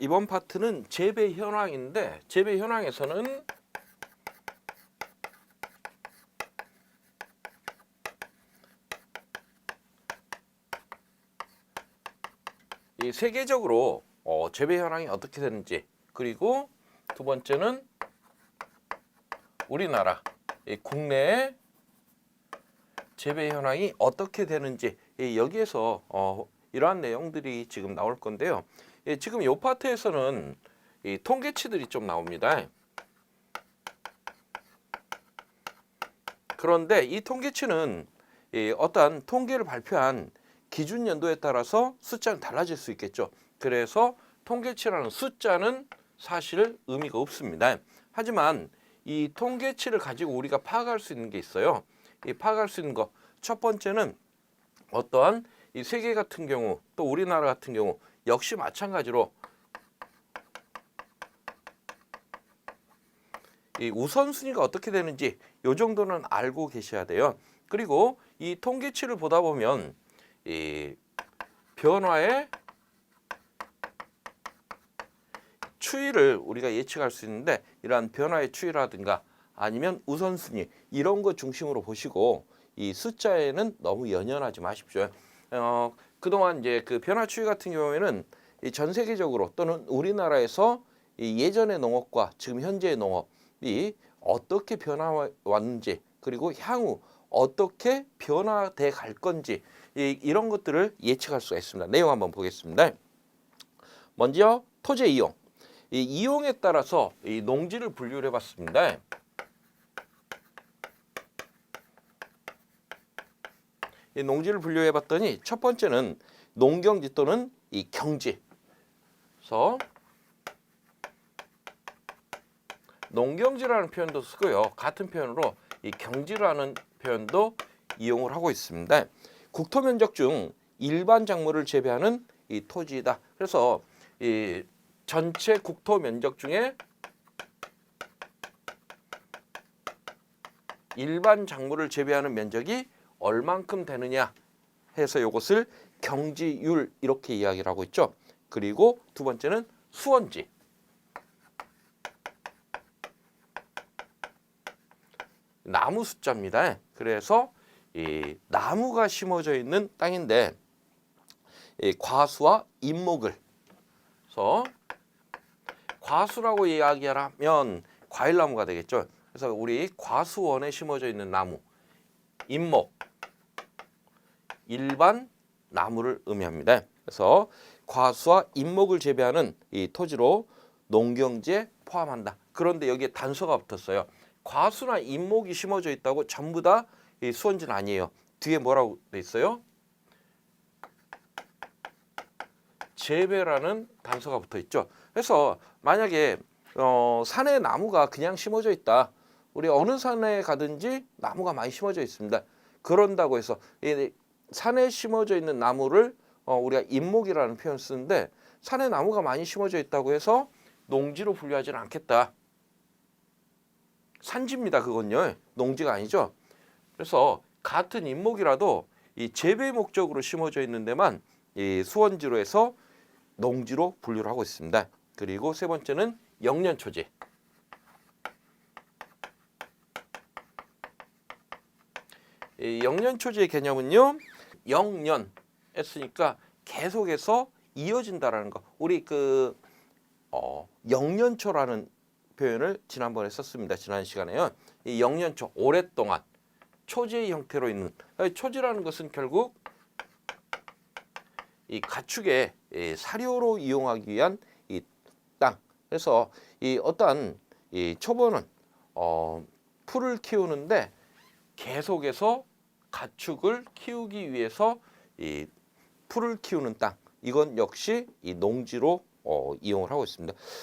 이번 파트는 재배 현황인데 재배 현황에서는 이 세계적으로 재배 현황이 어떻게 되는지, 그리고 두 번째는 우리나라 국내의 재배 현황이 어떻게 되는지, 여기에서 이러한 내용들이 지금 나올 건데요. 지금 이 파트에서는 이 통계치들이 좀 나옵니다. 그런데 이 통계치는 어떠한 통계를 발표한 기준 연도에 따라서 숫자는 달라질 수 있겠죠. 그래서 통계치라는 숫자는 사실 의미가 없습니다. 하지만 이 통계치를 가지고 우리가 파악할 수 있는 게 있어요. 이 파악할 수 있는 거, 첫 번째는 어떠한 이 세계 같은 경우, 또 우리나라 같은 경우 역시 마찬가지로 이 우선순위가 어떻게 되는지 이 정도는 알고 계셔야 돼요. 그리고 이 통계치를 보다 보면 이 변화의 추이를 우리가 예측할 수 있는데, 이러한 변화의 추이라든가 아니면 우선순위 이런 거 중심으로 보시고 이 숫자에는 너무 연연하지 마십시오. 그동안 이제 그 변화 추이 같은 경우에는 이 전 세계적으로 또는 우리나라에서 이 예전의 농업과 지금 현재의 농업이 어떻게 변화왔는지, 그리고 향후 어떻게 변화돼 갈 건지 이런 것들을 예측할 수가 있습니다. 내용 한번 보겠습니다. 먼저 토지 이용. 이 이용에 따라서 이 농지를 분류를 해봤습니다. 이 농지를 분류해봤더니 첫 번째는 농경지 또는 이 경지. 그래서 농경지라는 표현도 쓰고요. 같은 표현으로 이 경지라는 표현도 이용을 하고 있습니다. 국토 면적 중 일반 작물을 재배하는 이 토지이다. 그래서 이 전체 국토 면적 중에 일반 작물을 재배하는 면적이 얼만큼 되느냐 해서 이것을 경지율 이렇게 이야기를 하고 있죠. 그리고 두 번째는 수원지. 나무 숫자입니다. 그래서 이 나무가 심어져 있는 땅인데 이 과수와 인목을, 그래서 과수라고 이야기하면 과일나무가 되겠죠. 그래서 우리 과수원에 심어져 있는 나무, 인목, 일반 나무를 의미합니다. 그래서 과수와 인목을 재배하는 이 토지로 농경지에 포함한다. 그런데 여기에 단서가 붙었어요. 과수나 인목이 심어져 있다고 전부 다 이 수원지는 아니에요. 뒤에 뭐라고 돼 있어요? 재배라는 단서가 붙어 있죠. 그래서 만약에 산에 나무가 그냥 심어져 있다. 우리 어느 산에 가든지 나무가 많이 심어져 있습니다. 그런다고 해서 이 산에 심어져 있는 나무를 우리가 인목이라는 표현을 쓰는데, 산에 나무가 많이 심어져 있다고 해서 농지로 분류하지는 않겠다. 산지입니다. 그건요. 농지가 아니죠. 그래서 같은 인목이라도 이 재배 목적으로 심어져 있는 데만 이 수원지로 해서 농지로 분류를 하고 있습니다. 그리고 세 번째는 영년초지. 이 영년초지의 개념은요, 영년 했으니까 계속해서 이어진다라는 거. 우리 그 영년초라는 표현을 지난번에 썼습니다. 지난 시간에요. 이 영년초, 오랫동안 초지의 형태로 있는, 초지라는 것은 결국 이 가축의 사료로 이용하기 위한 이 땅. 그래서 이 어떠한 이 초보는 풀을 키우는데 계속해서 가축을 키우기 위해서 이 풀을 키우는 땅. 이건 역시 이 농지로 이용을 하고 있습니다.